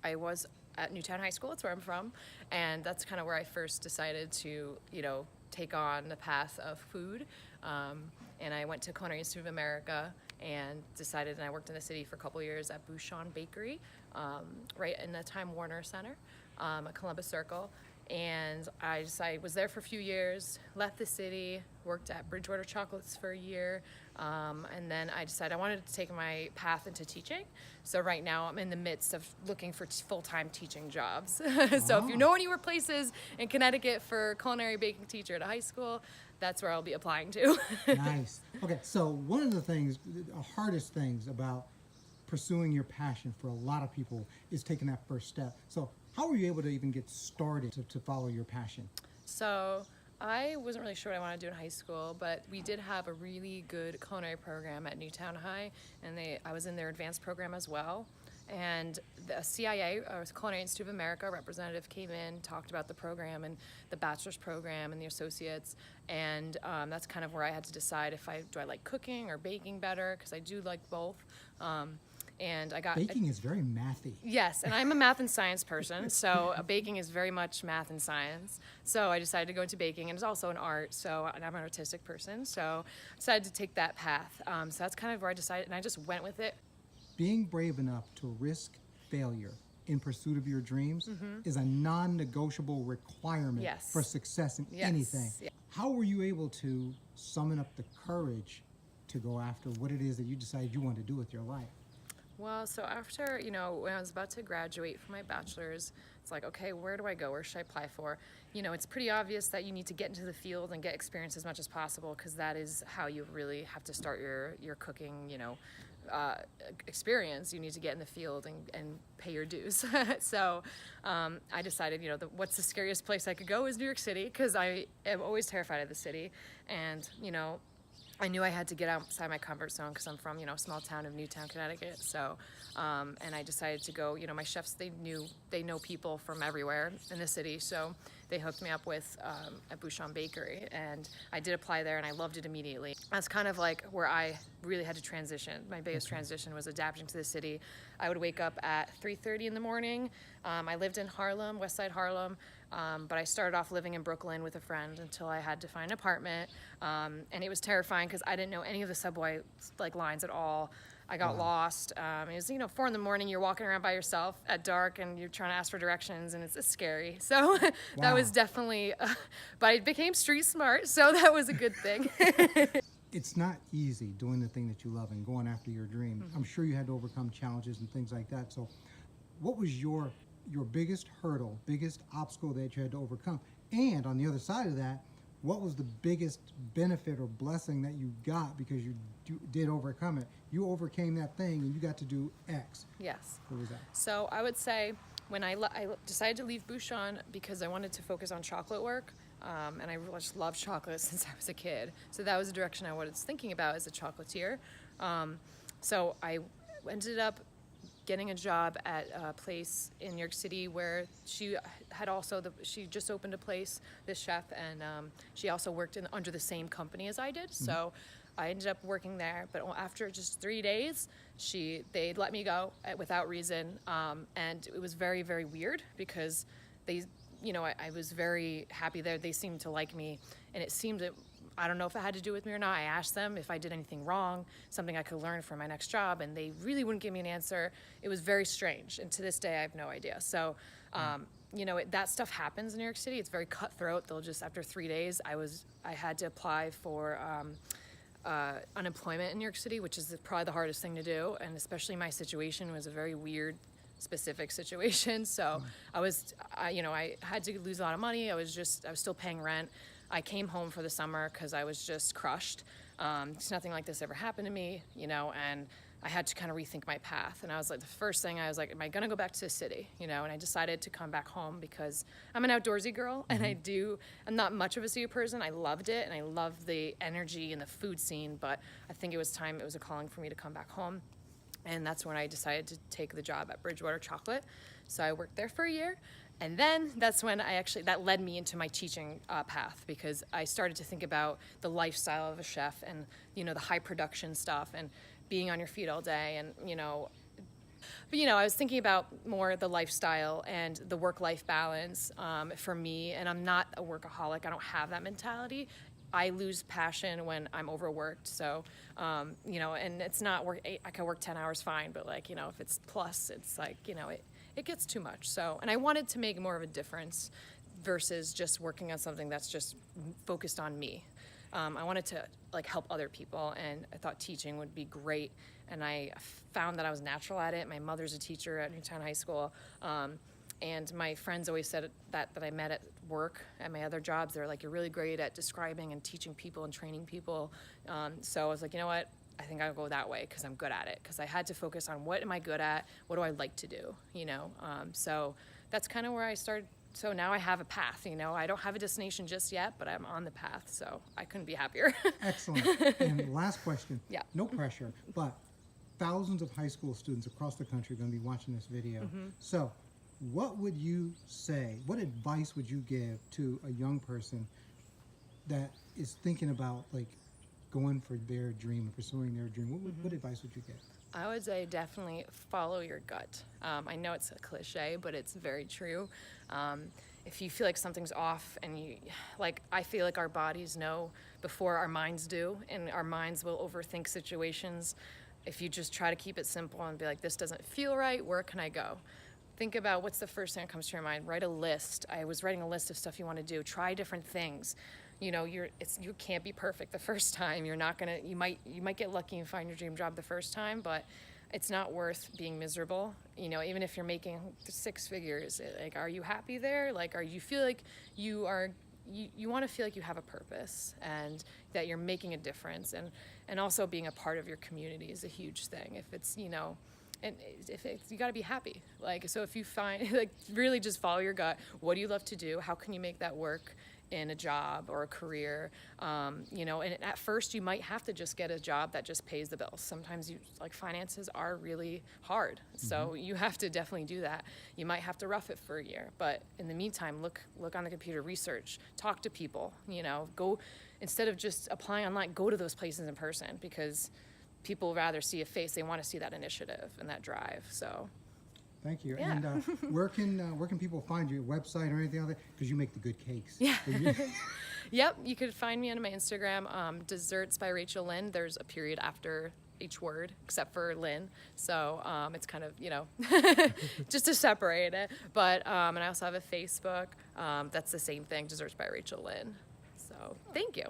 I was at Newtown High School, that's where I'm from, and that's kind of where I first decided to, take on the path of food. And I went to Culinary Institute of America and I worked in the city for a couple years at Bouchon Bakery, right in the Time Warner Center, at Columbus Circle. And I was there for a few years, left the city, worked at Bridgewater Chocolates for a year, and then I decided I wanted to take my path into teaching. So right now I'm in the midst of looking for full-time teaching jobs. So if you know anywhere places in Connecticut for culinary baking teacher at a high school, that's where I'll be applying to. Nice. Okay, so one of the hardest things about pursuing your passion for a lot of people is taking that first step. So how were you able to even get started to follow your passion? So I wasn't really sure what I wanted to do in high school, but we did have a really good culinary program at Newtown High, and I was in their advanced program as well. And the CIA, or Culinary Institute of America representative, came in, talked about the program and the bachelor's program and the associates, and that's kind of where I had to decide do I like cooking or baking better, because I do like both. And baking is very mathy. Yes, and I'm a math and science person, so baking is very much math and science. So I decided to go into baking, and it's also an art, and I'm an artistic person, so I decided to take that path. So that's kind of where I decided, and I just went with it. Being brave enough to risk failure in pursuit of your dreams is a non-negotiable requirement for success in anything. Yeah. How were you able to summon up the courage to go after what it is that you decided you wanted to do with your life? Well, so after, when I was about to graduate from my bachelor's, it's like, okay, where do I go? Where should I apply for? It's pretty obvious that you need to get into the field and get experience as much as possible, because that is how you really have to start your cooking, experience. You need to get in the field and pay your dues. So I decided, what's the scariest place I could go is New York City, because I am always terrified of the city. And, I knew I had to get outside my comfort zone, because I'm from, a small town of Newtown, Connecticut. So, and I decided to go, my chefs, they know people from everywhere in the city. So they hooked me up with a Bouchon Bakery, and I did apply there, and I loved it immediately. That's kind of like where I really had to transition. My biggest transition was adapting to the city. I would wake up at 3:30 in the morning. I lived in Harlem, West Side Harlem, but I started off living in Brooklyn with a friend until I had to find an apartment, and it was terrifying because I didn't know any of the subway lines at all. I got lost. It was 4 in the morning. You're walking around by yourself at dark, and you're trying to ask for directions, and it's scary. So that was definitely. But I became street smart, so that was a good thing. It's not easy doing the thing that you love and going after your dream. I'm sure you had to overcome challenges and things like that. So, what was your biggest hurdle, biggest obstacle that you had to overcome? And on the other side of that, what was the biggest benefit or blessing that you got because you did overcome it? You overcame that thing and you got to do X. Yes. What was that? So I would say when I decided to leave Bouchon because I wanted to focus on chocolate work, and I just loved chocolate since I was a kid. So that was the direction I was thinking about as a chocolatier. So I ended up getting a job at a place in New York City where she just opened a place, this chef, and she also worked under the same company as I did. So I ended up working there, but after just 3 days, they let me go without reason, and it was very, very weird because I was very happy there. They seemed to like me, and it seemed that, I don't know if it had to do with me or not. I asked them if I did anything wrong, something I could learn for my next job, and they really wouldn't give me an answer. It was very strange, and to this day, I have no idea. So, that stuff happens in New York City. It's very cutthroat. After 3 days, I had to apply for unemployment in New York City, which is probably the hardest thing to do, and especially my situation was a very weird, specific situation. So I had to lose a lot of money. I was still paying rent. I came home for the summer because I was just crushed. Nothing like this ever happened to me, and I had to kind of rethink my path. And I was like, the first thing I was like, am I going to go back to the city? And I decided to come back home because I'm an outdoorsy girl, and I'm not much of a city person. I loved it, and I loved the energy and the food scene, but I think it was a calling for me to come back home. And that's when I decided to take the job at Bridgewater Chocolate. So I worked there for a year. And then that's when that led me into my teaching path, because I started to think about the lifestyle of a chef and, the high production stuff and being on your feet all day and, But, you know, I was thinking about more the lifestyle and the work-life balance for me, and I'm not a workaholic. I don't have that mentality. I lose passion when I'm overworked. So, you know, and it's not work. I can work 10 hours fine, but like, you know, if it's plus, it's like, you know, it gets too much. So, and I wanted to make more of a difference versus just working on something that's just focused on me. I wanted to like help other people, and I thought teaching would be great. And I found that I was natural at it. My mother's a teacher at Newtown High School. And my friends always said that I met at work, at my other jobs. They're like, you're really great at describing and teaching people and training people. So I was like, you know what? I think I'll go that way because I'm good at it. Because I had to focus on what am I good at? What do I like to do? You know, so that's kind of where I started. So now I have a path, you know. I don't have a destination just yet, but I'm on the path. So I couldn't be happier. Excellent. And last question. Yeah. No pressure, but thousands of high school students across the country are going to be watching this video. So what would you say, what advice would you give to a young person that is thinking about like going for their dream and pursuing their dream? What advice would you give? I would say definitely follow your gut. I know it's a cliche, but it's very true. If you feel like something's off, and I feel like our bodies know before our minds do, and our minds will overthink situations. If you just try to keep it simple and be like, this doesn't feel right, where can I go? Think about what's the first thing that comes to your mind. Write a list. I was writing a list of stuff you want to do. Try different things. You know, you can't be perfect the first time. You're not gonna. You might get lucky and find your dream job the first time, but it's not worth being miserable. You know, even if you're making 6 figures, like, are you happy there? Like, you feel like you are. You want to feel like you have a purpose and that you're making a difference, and also being a part of your community is a huge thing. If it's, you know. And you got to be happy. Like, so if you find, like, really just follow your gut. What do you love to do? How can you make that work in a job or a career? You know, and at first you might have to just get a job that just pays the bills. Sometimes finances are really hard. So you have to definitely do that. You might have to rough it for a year. But in the meantime, look on the computer, research, talk to people, you know, instead of just applying online, go to those places in person, because people rather see a face. They want to see that initiative and that drive. So, thank you. Yeah. And where can people find your website or anything like that? Because you make the good cakes. Yeah. Yep. You could find me on my Instagram, Desserts by Rachel Lynn. There's a period after each word, except for Lynn. So it's kind of, you know, just to separate it. But and I also have a Facebook. That's the same thing, Desserts by Rachel Lynn. So thank you.